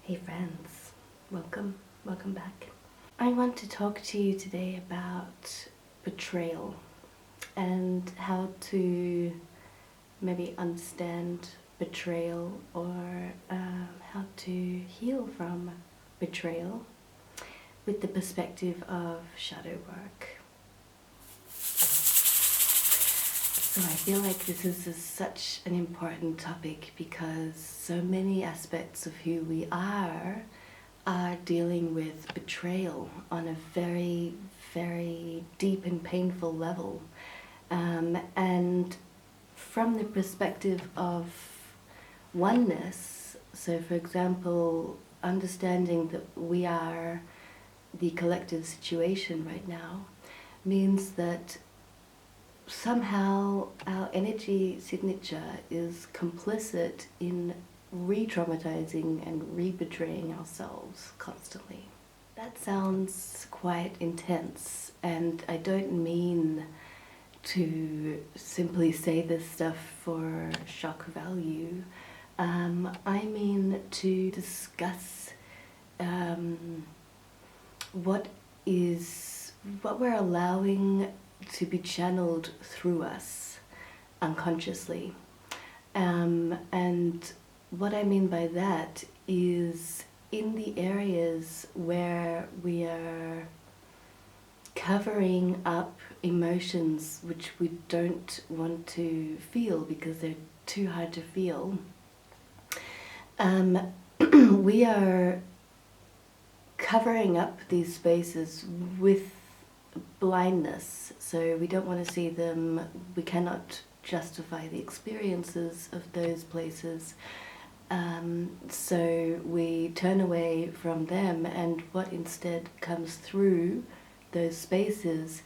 Hey friends, welcome back. I want to talk to you today about betrayal and how to maybe understand betrayal or how to heal from betrayal with the perspective of shadow work. So I feel like this is such an important topic because so many aspects of who we are dealing with betrayal on a very, very deep and painful level. And from the perspective of oneness, so for example, understanding that we are the collective situation right now means that somehow our energy signature is complicit in re-traumatizing and re-betraying ourselves constantly. That sounds quite intense, and I don't mean to simply say this stuff for shock value. I mean to discuss what we're allowing to be channeled through us unconsciously. And what I mean by that is in the areas where we are covering up emotions which we don't want to feel because they're too hard to feel, we are covering up these spaces with blindness, so we don't want to see them, we cannot justify the experiences of those places, so we turn away from them, and what instead comes through those spaces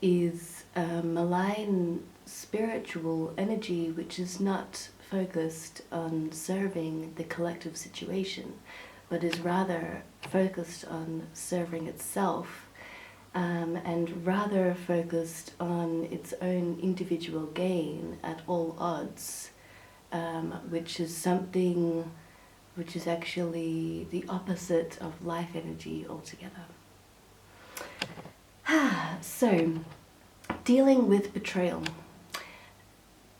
is a malign spiritual energy which is not focused on serving the collective situation, but is rather focused on serving itself, and rather focused on its own individual gain at all odds, which is something which is actually the opposite of life energy altogether. So, dealing with betrayal.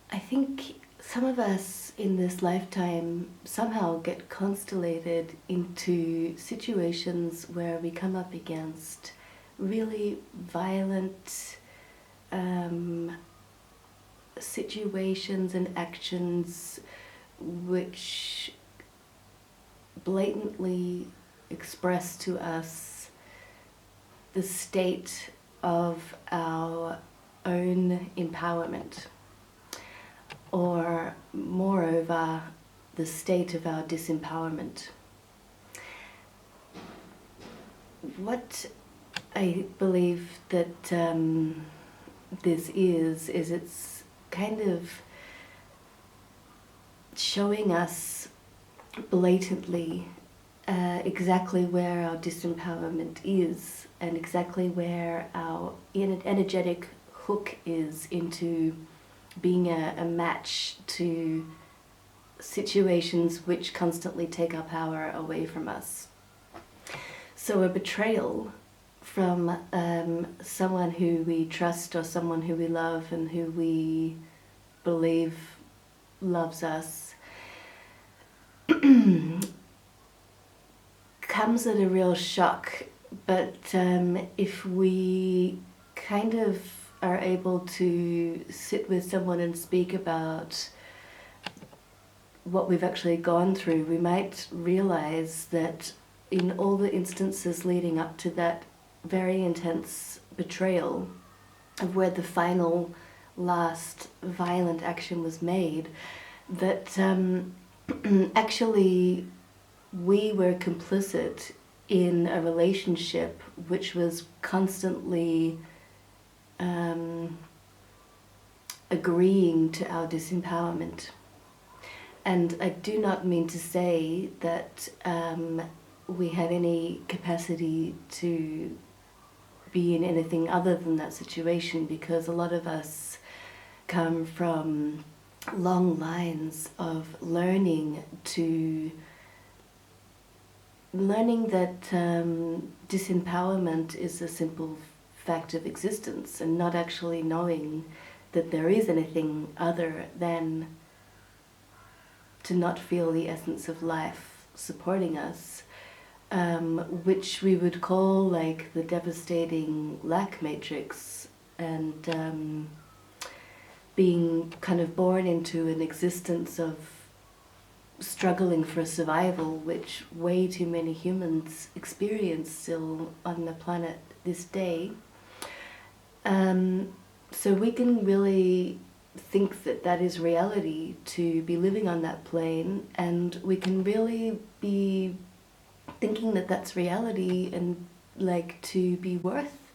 I think some of us in this lifetime somehow get constellated into situations where we come up against really violent situations and actions which blatantly express to us the state of our own empowerment, or moreover, the state of our disempowerment. What I believe that this is it's kind of showing us blatantly exactly where our disempowerment is and exactly where our energetic hook is into being a match to situations which constantly take our power away from us. So a betrayal from someone who we trust or someone who we love and who we believe loves us comes at a real shock, but if we kind of are able to sit with someone and speak about what we've actually gone through, we might realize that in all the instances leading up to that very intense betrayal, of where the final last violent action was made, that actually we were complicit in a relationship which was constantly agreeing to our disempowerment. And I do not mean to say that we have any capacity to be in anything other than that situation, because a lot of us come from long lines of learning to learning that disempowerment is a simple fact of existence, and not actually knowing that there is anything other than to not feel the essence of life supporting us, which we would call like the devastating lack matrix, and being kind of born into an existence of struggling for survival, which way too many humans experience still on the planet this day. So we can really think that that is reality, to be living on that plane, and we can really be thinking that that's reality and like to be worth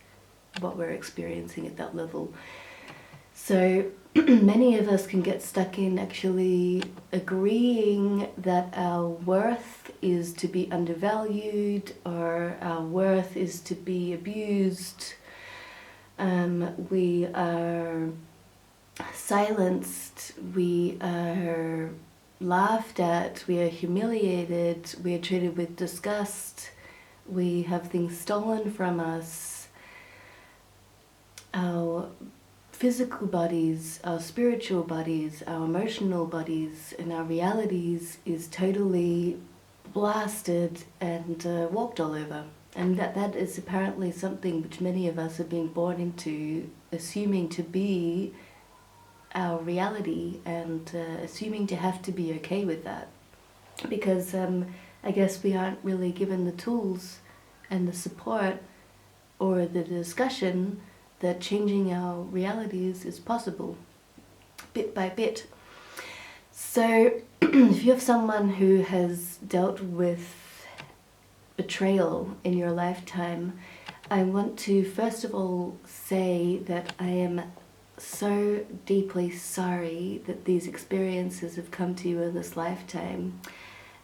what we're experiencing at that level. So many of us can get stuck in actually agreeing that our worth is to be undervalued, or our worth is to be abused. We are silenced, we are laughed at, we are humiliated, we are treated with disgust, we have things stolen from us. Our physical bodies, our spiritual bodies, our emotional bodies, and our realities is totally blasted and walked all over. And that is apparently something which many of us have been born into, assuming to be our reality, and assuming to have to be okay with that. Because I guess we aren't really given the tools and the support or the discussion that changing our realities is possible, bit by bit. So if you have someone who has dealt with betrayal in your lifetime, I want to first of all say that I am so deeply sorry that these experiences have come to you in this lifetime.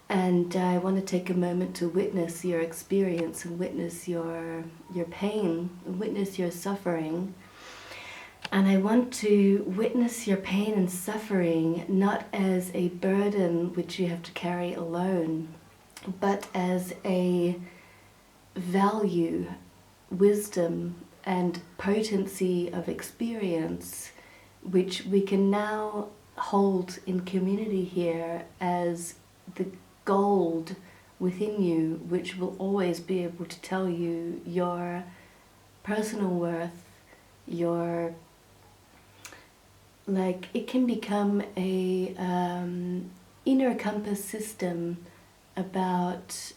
And I want to take a moment to witness your experience and witness your pain, and witness your suffering. And I want to witness your pain and suffering not as a burden which you have to carry alone, but as a value, wisdom, and potency of experience, which we can now hold in community here as the gold within you, which will always be able to tell you your personal worth, your, like, it can become a inner compass system about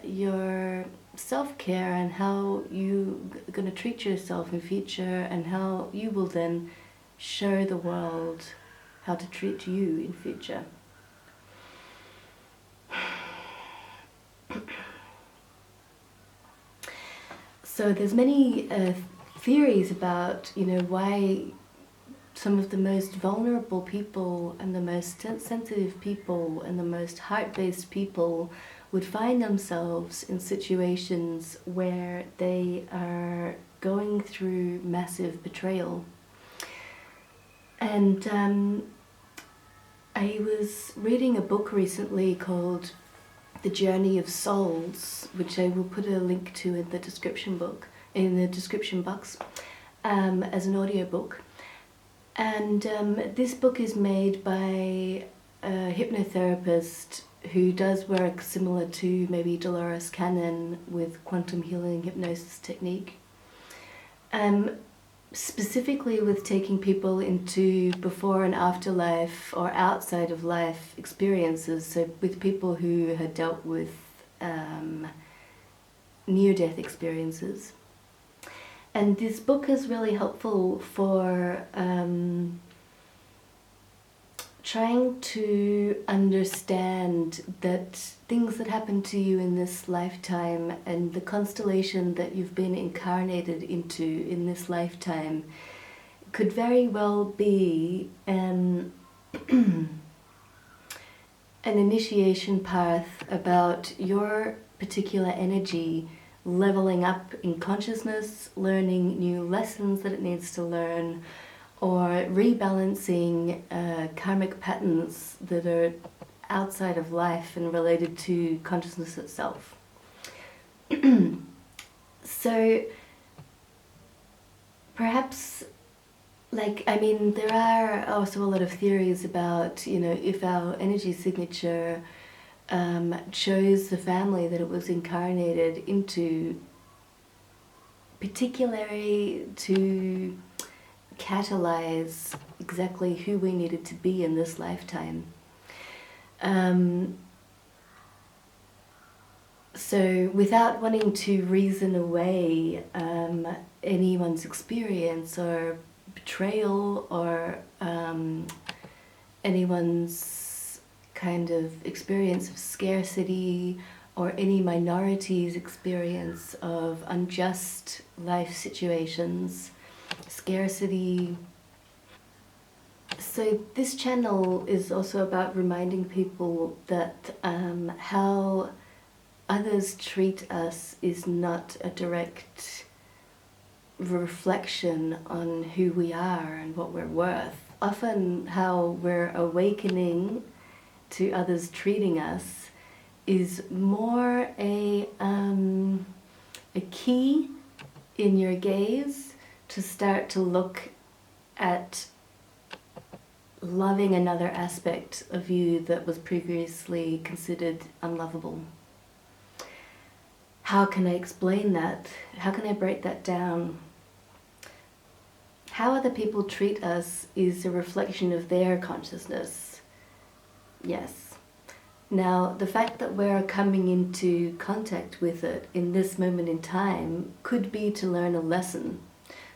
your self-care and how you're going to treat yourself in future, and how you will then show the world how to treat you in future. So there's many theories about, why some of the most vulnerable people and the most sensitive people and the most heart-based people would find themselves in situations where they are going through massive betrayal. And I was reading a book recently called The Journey of Souls, which I will put a link to in the description box, as an audiobook. And this book is made by a hypnotherapist who does work similar to maybe Dolores Cannon with quantum healing hypnosis technique. Specifically with taking people into before and after life or outside of life experiences, so with people who had dealt with near-death experiences. And this book is really helpful for trying to understand that things that happen to you in this lifetime and the constellation that you've been incarnated into in this lifetime could very well be an initiation path about your particular energy leveling up in consciousness, learning new lessons that it needs to learn, or rebalancing karmic patterns that are outside of life and related to consciousness itself. So perhaps, there are also a lot of theories about, if our energy signature chose the family that it was incarnated into, particularly to catalyze exactly who we needed to be in this lifetime. So without wanting to reason away anyone's experience or betrayal or anyone's kind of experience of scarcity or any minority's experience of unjust life situations, scarcity. So this channel is also about reminding people that how others treat us is not a direct reflection on who we are and what we're worth. Often how we're awakening to others treating us is more a key in your gaze to start to look at loving another aspect of you that was previously considered unlovable. How can I explain that? How can I break that down? How other people treat us is a reflection of their consciousness. Yes. Now, the fact that we're coming into contact with it in this moment in time could be to learn a lesson.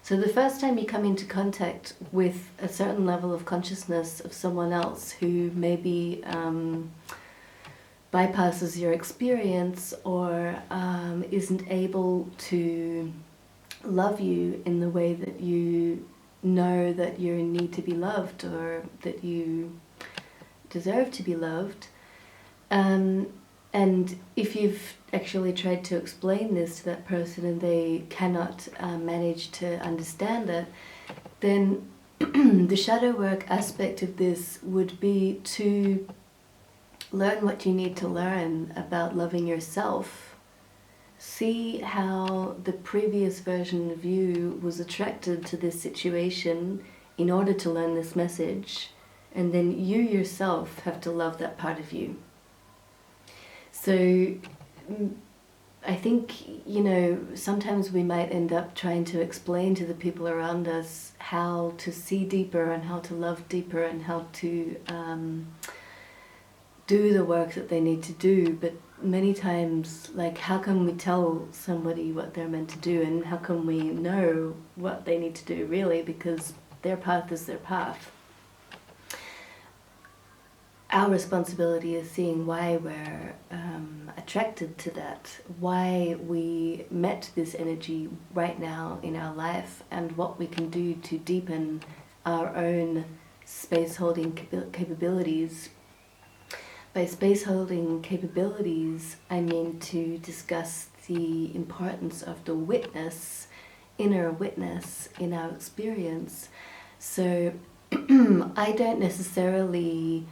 So the first time you come into contact with a certain level of consciousness of someone else who maybe bypasses your experience or isn't able to love you in the way that you know that you need to be loved or that you deserve to be loved. And if you've actually tried to explain this to that person and they cannot manage to understand it, then the shadow work aspect of this would be to learn what you need to learn about loving yourself. See how the previous version of you was attracted to this situation in order to learn this message, and then you yourself have to love that part of you. So I think, sometimes we might end up trying to explain to the people around us how to see deeper and how to love deeper and how to do the work that they need to do, but many times, how can we tell somebody what they're meant to do, and how can we know what they need to do, really, because their path is their path. Our responsibility is seeing why we're attracted to that, why we met this energy right now in our life, and what we can do to deepen our own space-holding capabilities. By space-holding capabilities, I mean to discuss the importance of the witness, inner witness in our experience. So I don't necessarily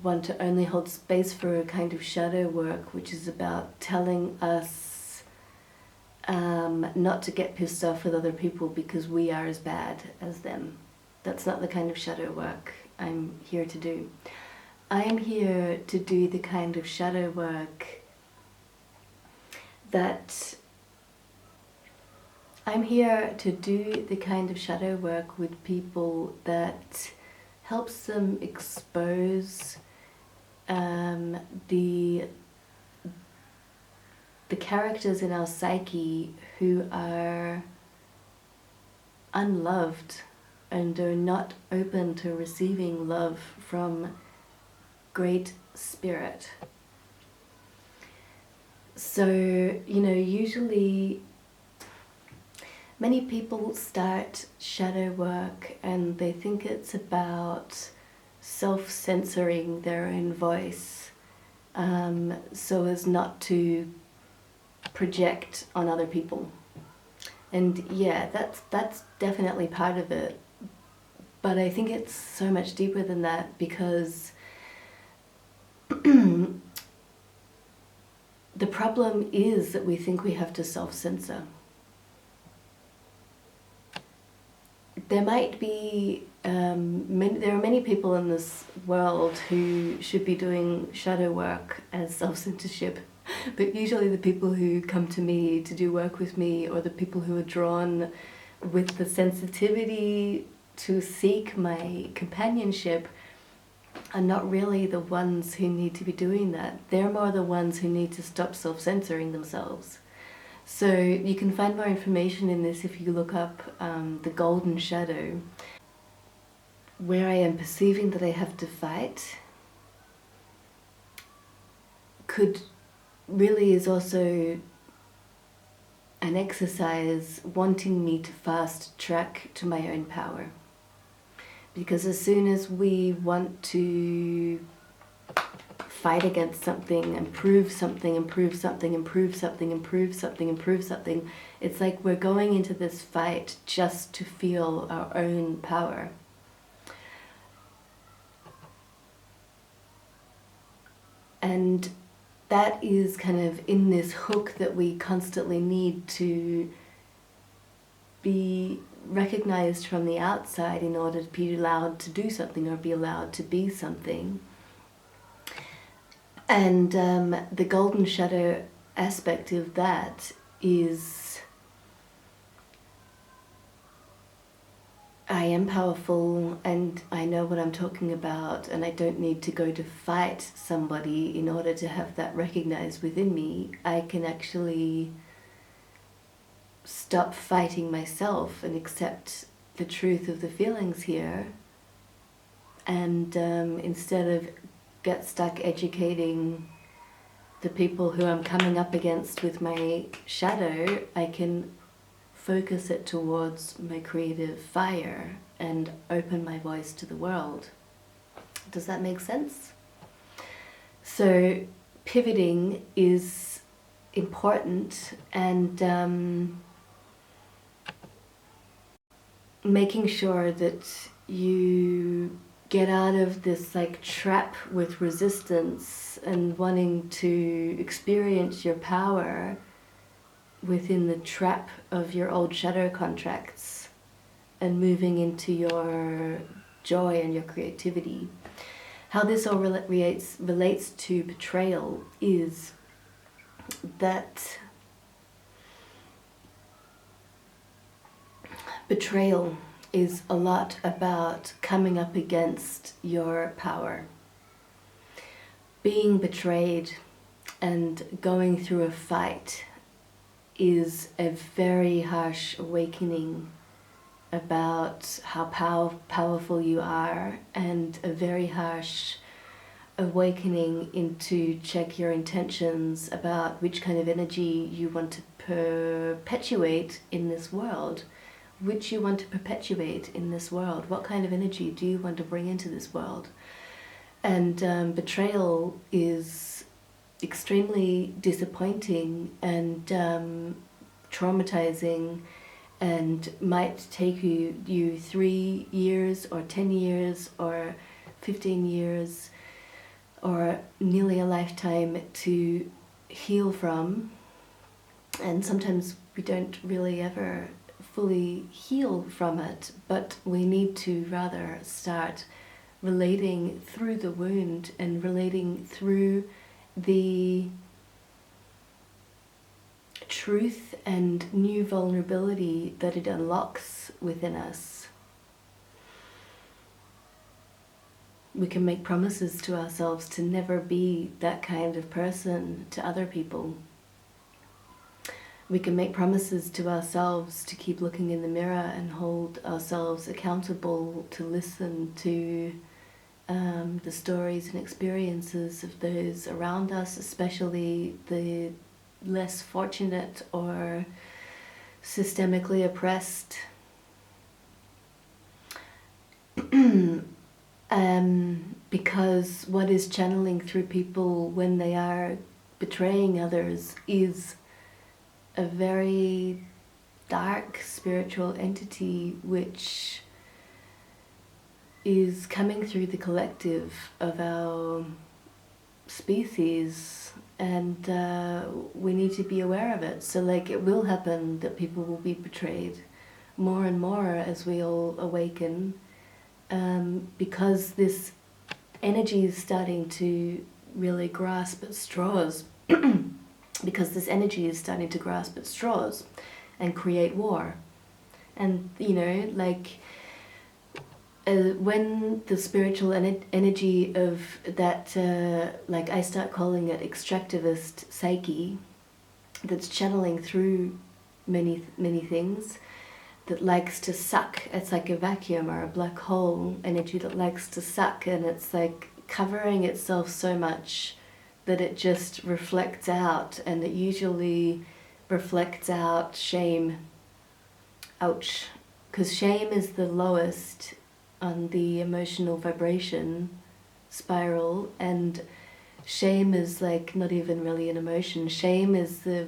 want to only hold space for a kind of shadow work, which is about telling us not to get pissed off with other people because we are as bad as them. That's not the kind of shadow work I'm here to do. I'm here to do the kind of shadow work with people that helps them expose the characters in our psyche who are unloved and are not open to receiving love from Great Spirit. So, usually many people start shadow work and they think it's about self-censoring their own voice so as not to project on other people. And yeah, that's definitely part of it. But I think it's so much deeper than that, because many times, like, how can we tell somebody what they're meant to do? Really, because their path is their path. Our responsibility is seeing why we're attracted to this energy in order to learn what you need to learn about loving yourself. So I think the problem is that we think we have to self-censor. There might be, there are many people in this world who should be doing shadow work as self-censorship, but usually the people who come to me to do work with me, or the people who are drawn with the sensitivity to seek my companionship, are not really the ones who need to be doing that. They're more the ones who need to stop self-censoring themselves. So you can find more information in this if you look up the golden shadow. Where I am perceiving that I have to fight really is also an exercise wanting me to fast track to my own power. Because as soon as we want to fight against something, improve something, improve something, improve something, improve something, improve something, it's like we're going into this fight just to feel our own power. And that is kind of in this hook that we constantly need to be recognized from the outside in order to be allowed to do something or be allowed to be something. And the golden shadow aspect of that is I am powerful and I know what I'm talking about, and I don't need to go to fight somebody in order to have that recognized within me. I can actually stop fighting myself and accept the truth of the feelings here, and instead of get stuck educating the people who I'm coming up against with my shadow, I can focus it towards my creative fire and open my voice to the world. Does that make sense? So pivoting is important, and making sure that you get out of this like trap with resistance and wanting to experience your power within the trap of your old shadow contracts and moving into your joy and your creativity. How this all relates to betrayal is that betrayal is a lot about coming up against your power. Being betrayed and going through a fight is a very harsh awakening about how powerful you are, and a very harsh awakening into check your intentions about which kind of energy you want to perpetuate in this world. What kind of energy do you want to bring into this world? And betrayal is extremely disappointing and traumatizing, and might take you 3 years or 10 years or 15 years or nearly a lifetime to heal from. And sometimes we don't really ever fully heal from it, but we need to rather start relating through the wound and relating through the truth and new vulnerability that it unlocks within us. We can make promises to ourselves to never be that kind of person to other people. We can make promises to ourselves to keep looking in the mirror and hold ourselves accountable to listen to the stories and experiences of those around us, especially the less fortunate or systemically oppressed. Because what is channeling through people when they are betraying others is a very dark spiritual entity which is coming through the collective of our species, and we need to be aware of it. So like it will happen that people will be betrayed more and more as we all awaken, because this energy is starting to really grasp at straws. Because this energy is starting to grasp at straws and create war. And like when the spiritual energy of that, like I start calling it extractivist psyche, that's channeling through many things, that likes to suck. It's like a vacuum or a black hole energy that likes to suck, and it's like covering itself so much that it just reflects out, and it usually reflects out shame. Ouch. Because shame is the lowest on the emotional vibration spiral, and shame is like not even really an emotion. Shame is the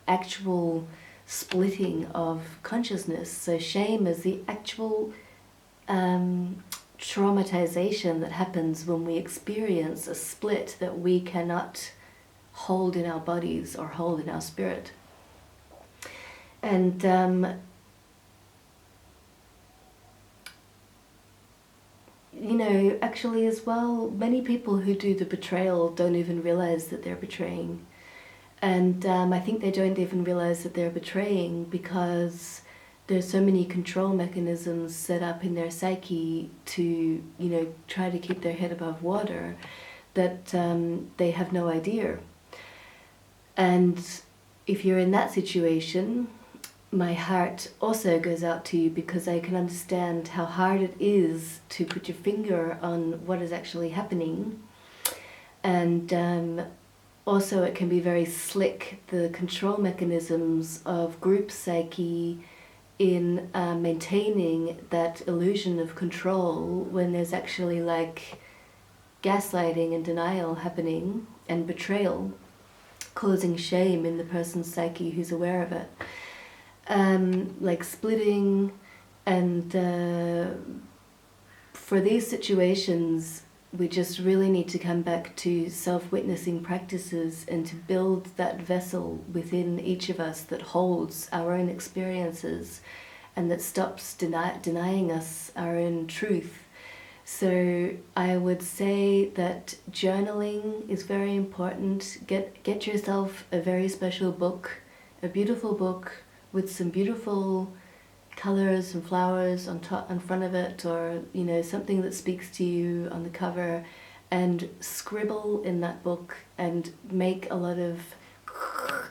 actual splitting of consciousness. So shame is the actual traumatization that happens when we experience a split that we cannot hold in our bodies or hold in our spirit. And actually as well, many people who do the betrayal don't even realize that they're betraying. And I think they don't even realize that they're betraying because there's so many control mechanisms set up in their psyche to, try to keep their head above water, that they have no idea. And if you're in that situation, my heart also goes out to you, because I can understand how hard it is to put your finger on what is actually happening. And also it can be very slick, the control mechanisms of group psyche in maintaining that illusion of control when there's actually like gaslighting and denial happening, and betrayal, causing shame in the person's psyche who's aware of it. Like splitting, and for these situations we just really need to come back to self-witnessing practices and to build that vessel within each of us that holds our own experiences and that stops denying us our own truth. So I would say that journaling is very important. Get yourself a very special book, a beautiful book with some beautiful colors and flowers on top, in front of it, or something that speaks to you on the cover, and scribble in that book and make a lot of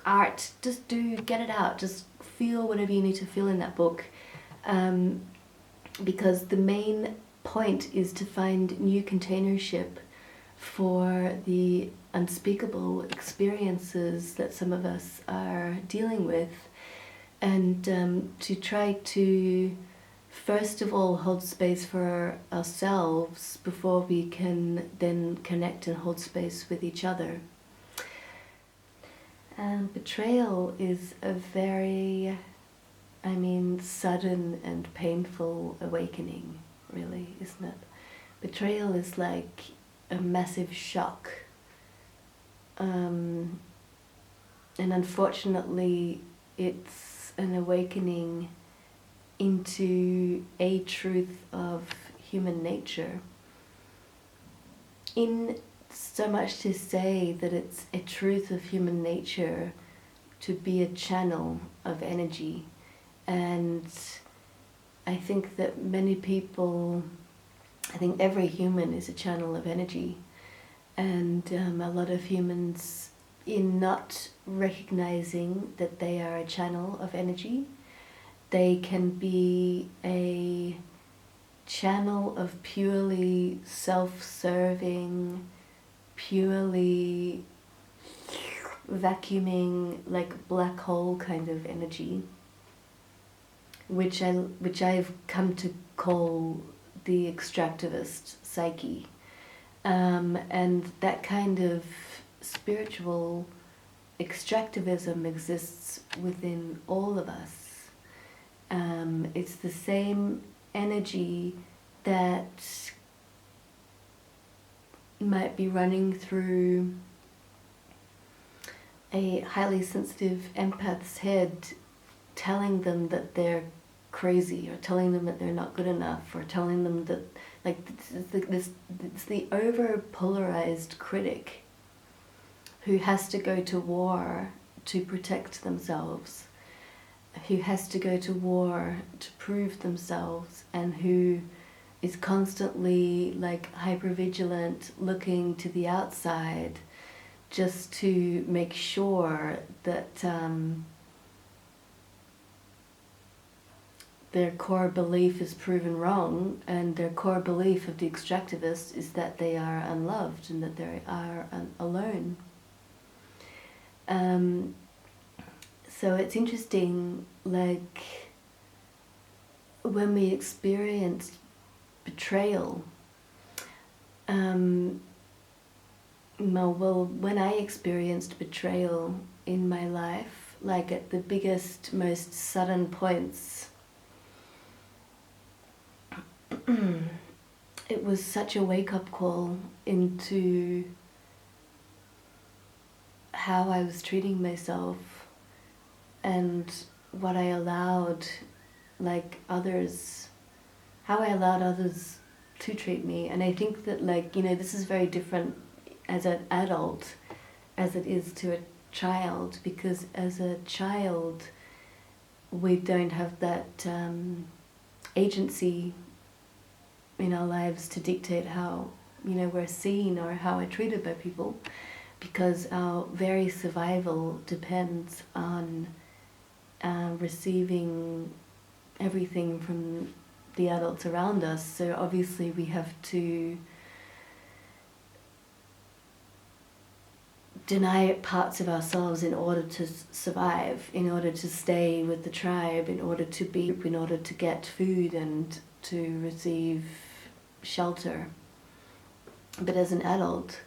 art. Just get it out. Just feel whatever you need to feel in that book, because the main point is to find new containership for the unspeakable experiences that some of us are dealing with. And to try to, first of all, hold space for ourselves before we can then connect and hold space with each other. Betrayal is a very, sudden and painful awakening, really, isn't it? Betrayal is like a massive shock. And unfortunately, it's an awakening into a truth of human nature, in so much to say that it's a truth of human nature to be a channel of energy. And I think that many people, I think every human is a channel of energy, and a lot of humans, in not recognizing that they are a channel of energy, they can be a channel of purely self-serving, purely vacuuming, like black hole kind of energy, which I've come to call the extractivist psyche. And that kind of spiritual extractivism exists within all of us. It's the same energy that might be running through a highly sensitive empath's head, telling them that they're crazy, or telling them that they're not good enough, or telling them that, like, it's the over polarized critic who has to go to war to protect themselves, who has to go to war to prove themselves, and who is constantly like hypervigilant, looking to the outside just to make sure that their core belief is proven wrong, and their core belief of the extractivist is that they are unloved and that they are alone. So it's interesting, like, when we experience betrayal, well, when I experienced betrayal in my life, like at the biggest, most sudden points, it was such a wake-up call into how I was treating myself and what I allowed, like, others, how I allowed others to treat me. And I think that, like, you know, this is very different as an adult as it is to a child, because as a child we don't have that agency in our lives to dictate how, you know, we're seen or how we're treated by people, because our very survival depends on receiving everything from the adults around us. So obviously we have to deny parts of ourselves in order to survive, in order to stay with the tribe, in order to get food and to receive shelter. But as an adult,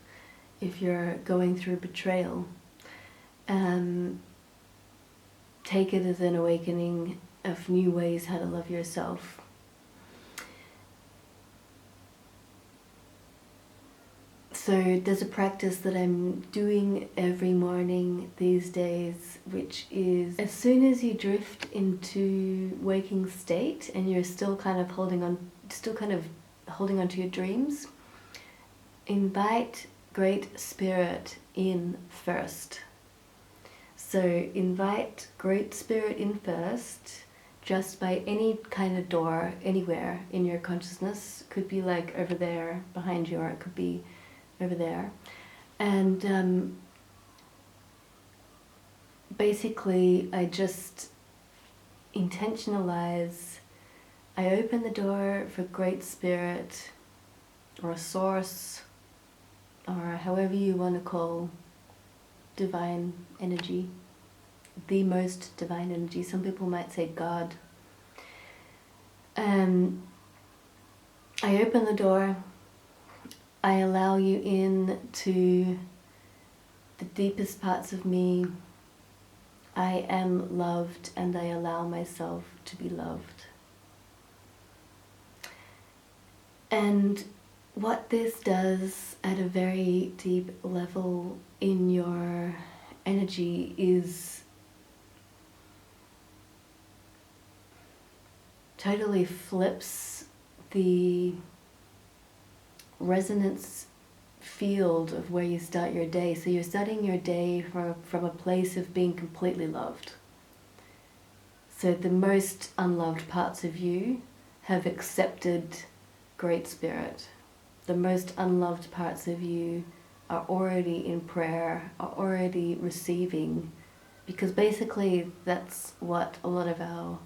if you're going through betrayal, take it as an awakening of new ways how to love yourself. So there's a practice that I'm doing every morning these days, which is, as soon as you drift into waking state and you're still kind of holding on to your dreams, invite Great Spirit in first. So invite Great Spirit in first, just by any kind of door, anywhere in your consciousness. Could be like over there behind you, or it could be over there. And basically I just intentionalize, I open the door for Great Spirit, or a source, or however you want to call divine energy, the most divine energy. Some people might say God. I open the door, I allow you in to the deepest parts of me. I am loved, and I allow myself to be loved. And what this does at a very deep level in your energy is totally flips the resonance field of where you start your day. So you're starting your day from a place of being completely loved. So the most unloved parts of you have accepted Great Spirit. The most unloved parts of you are already in prayer, are already receiving, because basically that's what a lot of our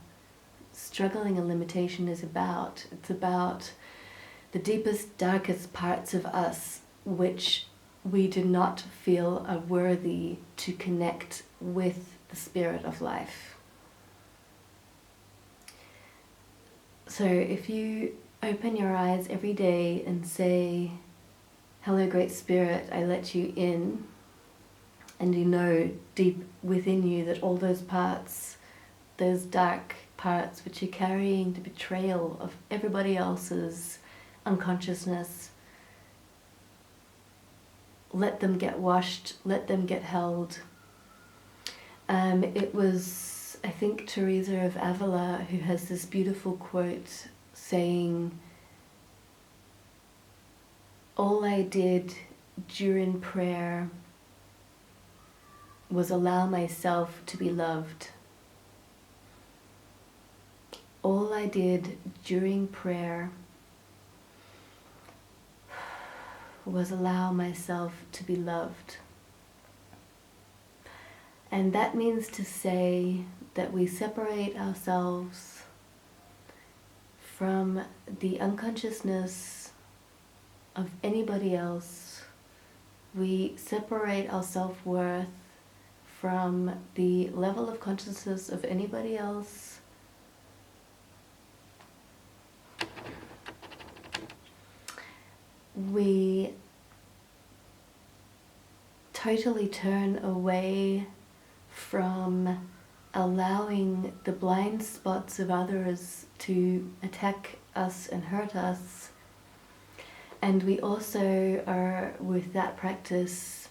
struggling and limitation is about. It's about the deepest, darkest parts of us which we do not feel are worthy to connect with the spirit of life. So if you open your eyes every day and say, "Hello, Great Spirit, I let you in," and you know deep within you that all those parts, those dark parts which are carrying the betrayal of everybody else's unconsciousness, let them get washed, let them get held. It was, I think, Teresa of Avila who has this beautiful quote saying, "All I did during prayer was allow myself to be loved." All I did during prayer was allow myself to be loved. And that means to say that we separate ourselves from the unconsciousness of anybody else. We separate our self-worth from the level of consciousness of anybody else. We totally turn away from allowing the blind spots of others to attack us and hurt us. And we also are, with that practice,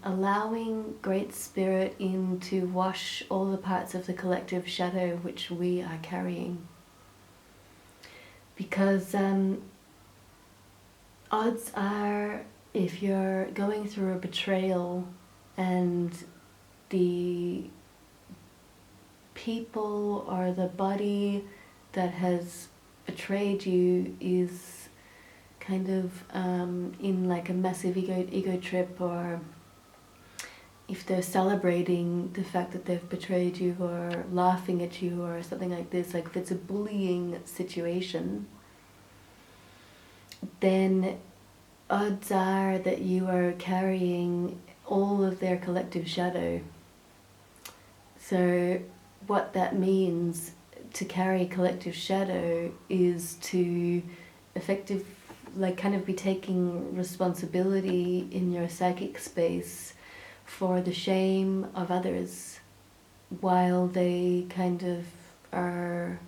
allowing Great Spirit in to wash all the parts of the collective shadow which we are carrying. Because odds are, if you're going through a betrayal and the people or the body that has betrayed you is kind of in like a massive ego trip, or if they're celebrating the fact that they've betrayed you or laughing at you or something like this, like if it's a bullying situation, then odds are that you are carrying all of their collective shadow. So what that means to carry collective shadow is to effectively, like, kind of be taking responsibility in your psychic space for the shame of others while they kind of are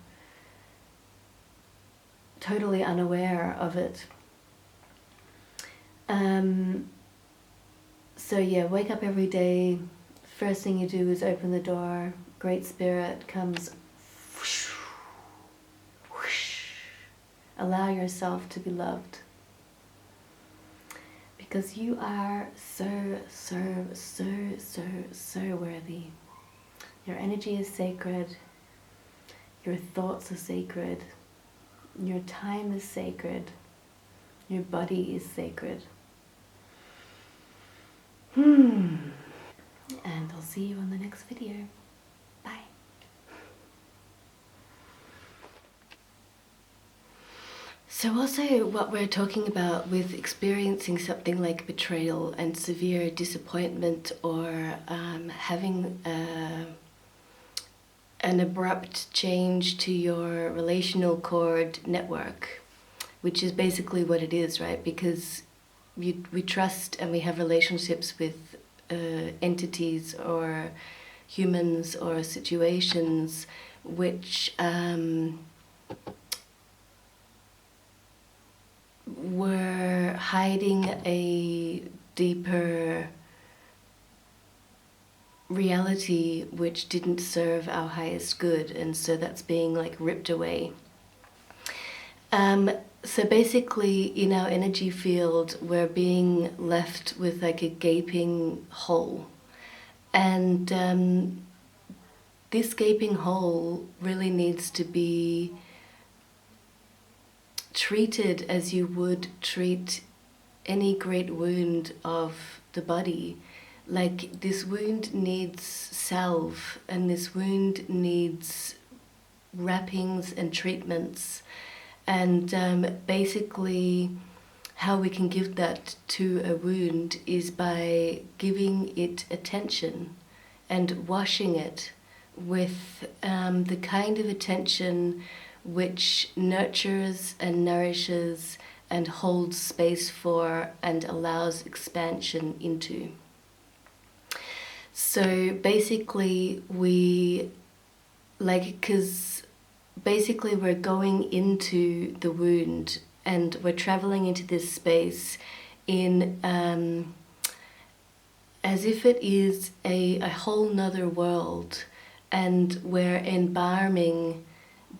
totally unaware of it. So yeah, wake up every day. First thing you do is open the door. Great Spirit comes. Whoosh, whoosh. Allow yourself to be loved. Because you are so worthy. Your energy is sacred. Your thoughts are sacred. Your time is sacred. Your body is sacred. And I'll see you on the next video. Bye. So also what we're talking about with experiencing something like betrayal and severe disappointment, or having an abrupt change to your relational cord network, which is basically what it is, right? Because we trust and we have relationships with entities or humans or situations which were hiding a deeper reality which didn't serve our highest good, and so that's being like ripped away. So basically in our energy field we're being left with like a gaping hole, and this gaping hole really needs to be treated as you would treat any great wound of the body. Like, this wound needs salve, and this wound needs wrappings and treatments. And basically how we can give that to a wound is by giving it attention and washing it with the kind of attention which nurtures and nourishes and holds space for and allows expansion into. So basically because basically we're going into the wound and we're traveling into this space in as if it is a whole nother world, and we're embalming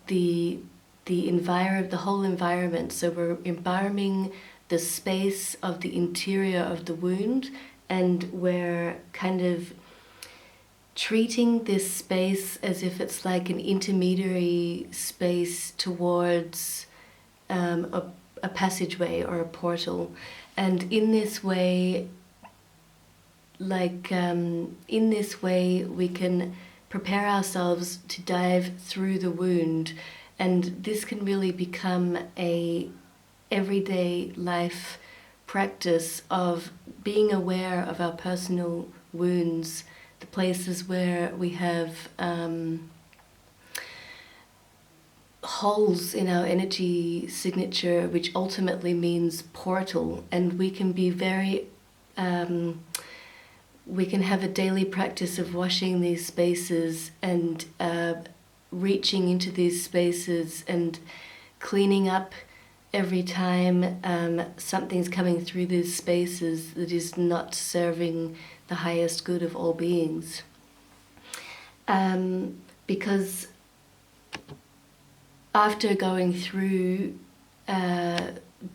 the whole environment. So we're embalming the space of the interior of the wound, and we're kind of treating this space as if it's like an intermediary space towards a passageway or a portal. And in this way, we can prepare ourselves to dive through the wound, and this can really become a everyday life practice of being aware of our personal wounds, the places where we have holes in our energy signature, which ultimately means portal. And we can be very we can have a daily practice of washing these spaces and reaching into these spaces and cleaning up every time something's coming through these spaces that is not serving the highest good of all beings. Because after going through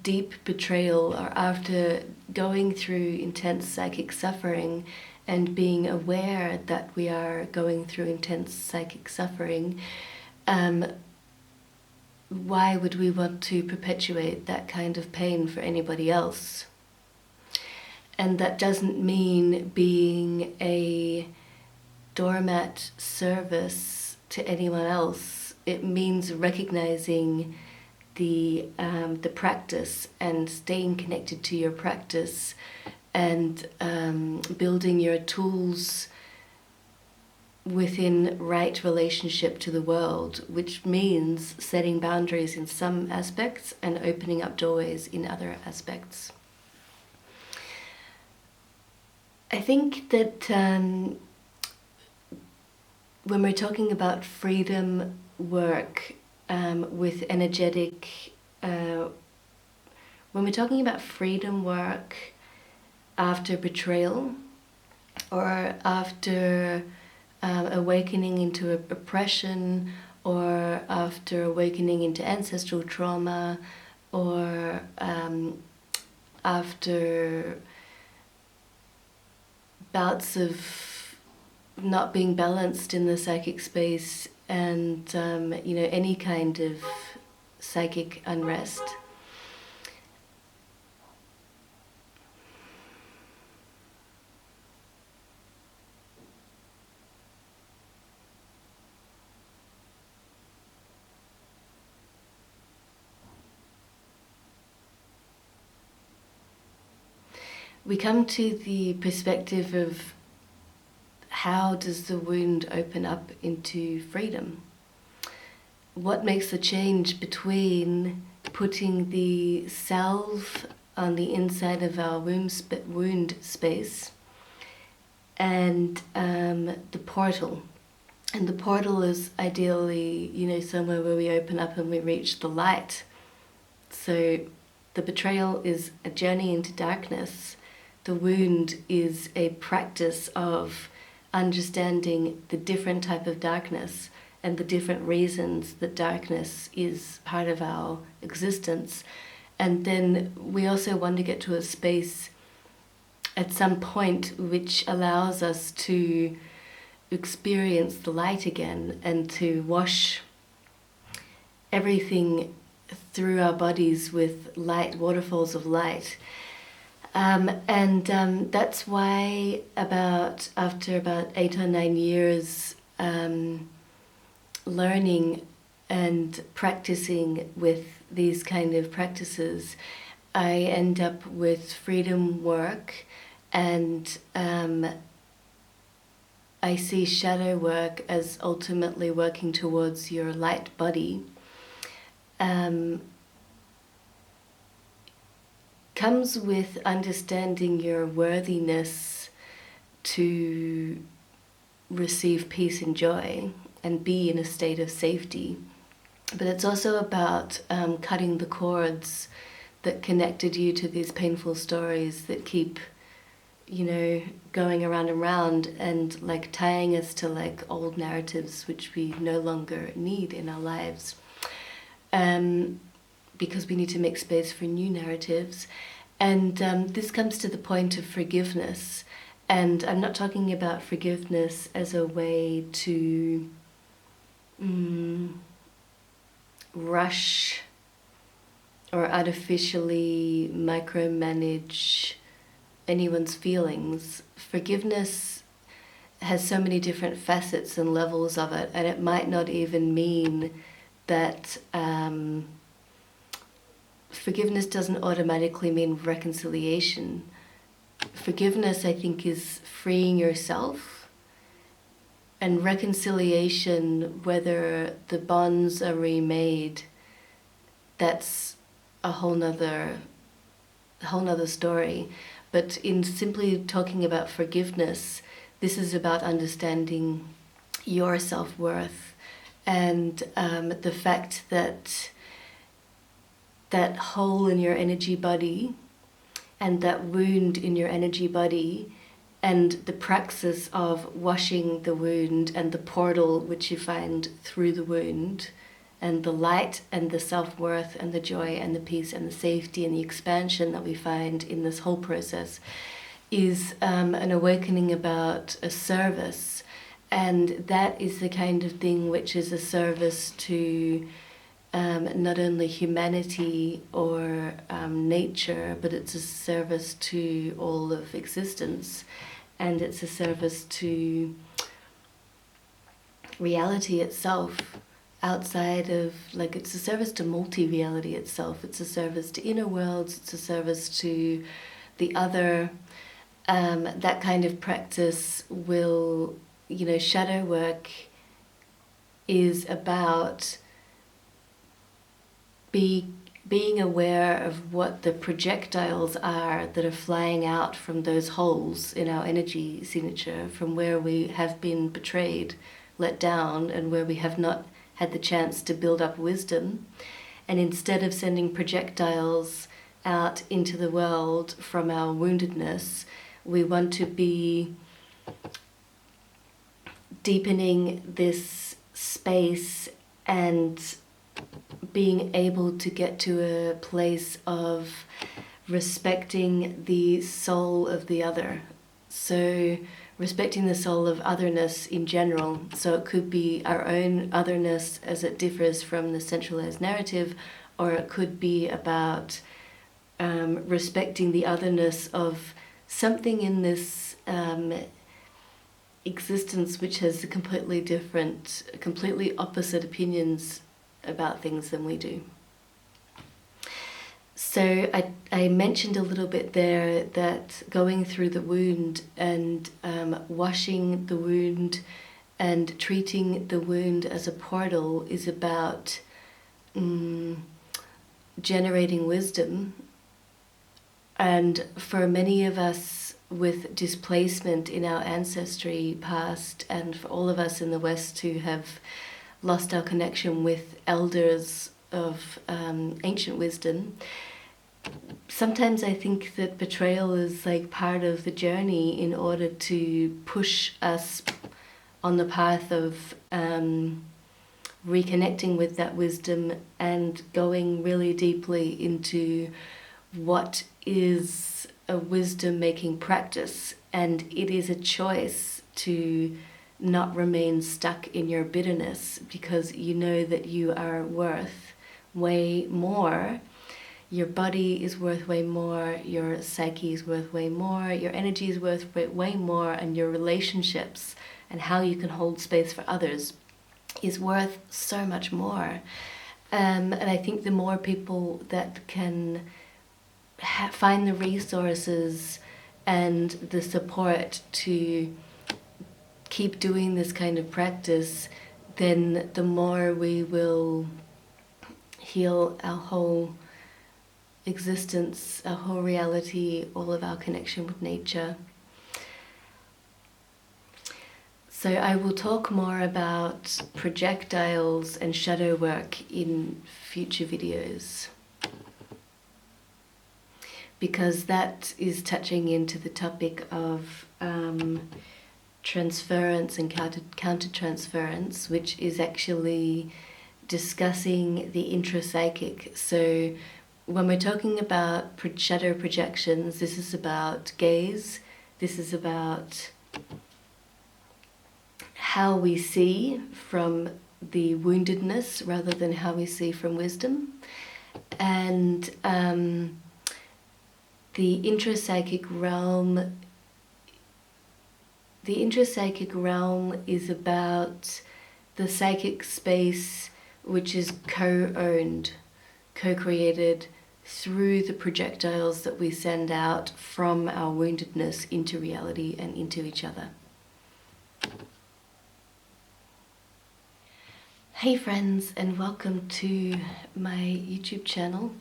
deep betrayal, or after going through intense psychic suffering and being aware that we are going through intense psychic suffering, why would we want to perpetuate that kind of pain for anybody else? And that doesn't mean being a doormat service to anyone else. It means recognizing the practice and staying connected to your practice, and building your tools within right relationship to the world, which means setting boundaries in some aspects and opening up doorways in other aspects. I think that when we're talking about freedom work with energetic, when we're talking about freedom work after betrayal, or after awakening into oppression, or after awakening into ancestral trauma, or after bouts of not being balanced in the psychic space, and any kind of psychic unrest. We come to the perspective of how does the wound open up into freedom? What makes the change between putting the salve on the inside of our wound space and the portal? And the portal is ideally, somewhere where we open up and we reach the light. So the betrayal is a journey into darkness. The wound is a practice of understanding the different type of darkness and the different reasons that darkness is part of our existence. And then we also want to get to a space at some point which allows us to experience the light again, and to wash everything through our bodies with light, waterfalls of light. That's why after about 8 or 9 years learning and practicing with these kind of practices, I end up with freedom work, and I see shadow work as ultimately working towards your light body. Comes with understanding your worthiness to receive peace and joy and be in a state of safety. But it's also about cutting the cords that connected you to these painful stories that keep, going around and round, and like tying us to like old narratives which we no longer need in our lives. Because we need to make space for new narratives. And this comes to the point of forgiveness. And I'm not talking about forgiveness as a way to rush or artificially micromanage anyone's feelings. Forgiveness has so many different facets and levels of it, and it might not even mean that forgiveness doesn't automatically mean reconciliation. Forgiveness, I think, is freeing yourself, and reconciliation, whether the bonds are remade, that's a whole nother story. But in simply talking about forgiveness, this is about understanding your self-worth, and the fact that that hole in your energy body and that wound in your energy body, and the praxis of washing the wound and the portal which you find through the wound, and the light and the self-worth and the joy and the peace and the safety and the expansion that we find in this whole process, is an awakening about a service. And that is the kind of thing which is a service to not only humanity or nature, but it's a service to all of existence, and it's a service to reality itself, outside of, like, it's a service to multi-reality itself. It's a service to inner worlds, it's a service to the other. That kind of practice will, shadow work is about being aware of what the projectiles are that are flying out from those holes in our energy signature, from where we have been betrayed, let down, and where we have not had the chance to build up wisdom. And instead of sending projectiles out into the world from our woundedness, we want to be deepening this space and being able to get to a place of respecting the soul of the other. So respecting the soul of otherness in general. So it could be our own otherness as it differs from the centralized narrative, or it could be about respecting the otherness of something in this existence which has completely different, completely opposite opinions about things than we do. So I mentioned a little bit there that going through the wound and washing the wound and treating the wound as a portal is about generating wisdom. And for many of us with displacement in our ancestry past, and for all of us in the West who have lost our connection with elders of ancient wisdom, sometimes I think that betrayal is like part of the journey in order to push us on the path of reconnecting with that wisdom and going really deeply into what is a wisdom-making practice. And it is a choice to not remain stuck in your bitterness, because you know that you are worth way more. Your body is worth way more, your psyche is worth way more, your energy is worth way more, and your relationships and how you can hold space for others is worth so much more. And I think the more people that can find the resources and the support to keep doing this kind of practice, then the more we will heal our whole existence, our whole reality, all of our connection with nature. So I will talk more about projectiles and shadow work in future videos, because that is touching into the topic of transference and counter-transference, which is actually discussing the intrapsychic. So when we're talking about shadow projections, this is about gaze, this is about how we see from the woundedness rather than how we see from wisdom. And the intrapsychic realm is about the psychic space which is co-owned, co-created through the projectiles that we send out from our woundedness into reality and into each other. Hey friends, and welcome to my YouTube channel.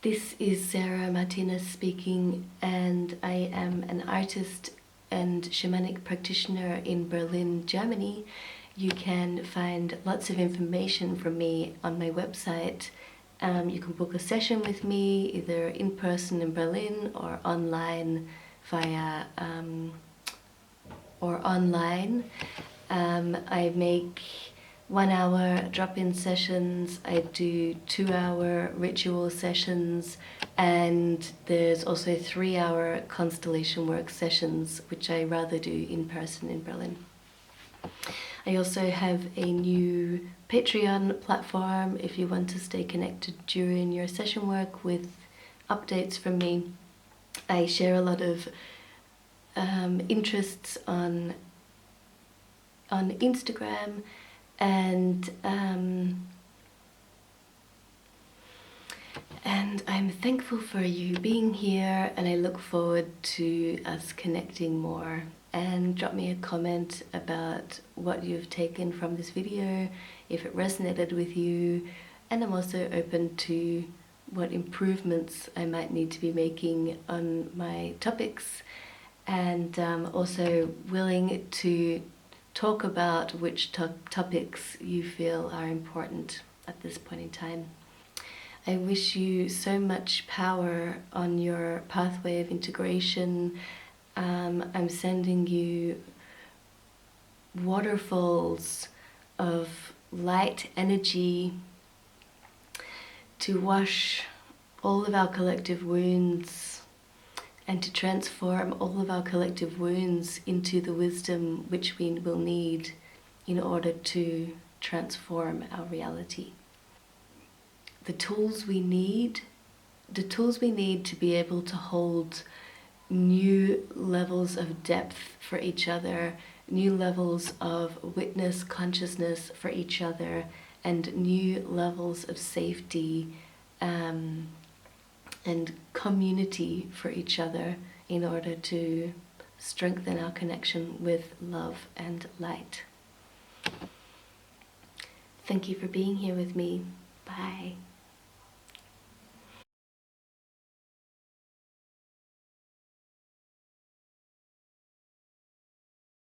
This is Sarah Martinez speaking, and I am an artist and shamanic practitioner in Berlin, Germany. You can find lots of information from me on my website. You can book a session with me, either in person in Berlin or online via I make 1 hour drop-in sessions, I do 2-hour ritual sessions, and there's also 3-hour constellation work sessions, which I rather do in person in Berlin. I also have a new Patreon platform if you want to stay connected during your session work with updates from me. I share a lot of interests on Instagram, and I'm thankful for you being here, and I look forward to us connecting more. And drop me a comment about what you've taken from this video, if it resonated with you, and I'm also open to what improvements I might need to be making on my topics, and also willing to talk about which topics you feel are important at this point in time. I wish you so much power on your pathway of integration. I'm sending you waterfalls of light energy to wash all of our collective wounds and to transform all of our collective wounds into the wisdom which we will need in order to transform our reality. The tools we need to be able to hold new levels of depth for each other, new levels of witness consciousness for each other, and new levels of safety and community for each other in order to strengthen our connection with love and light. Thank you for being here with me. Bye.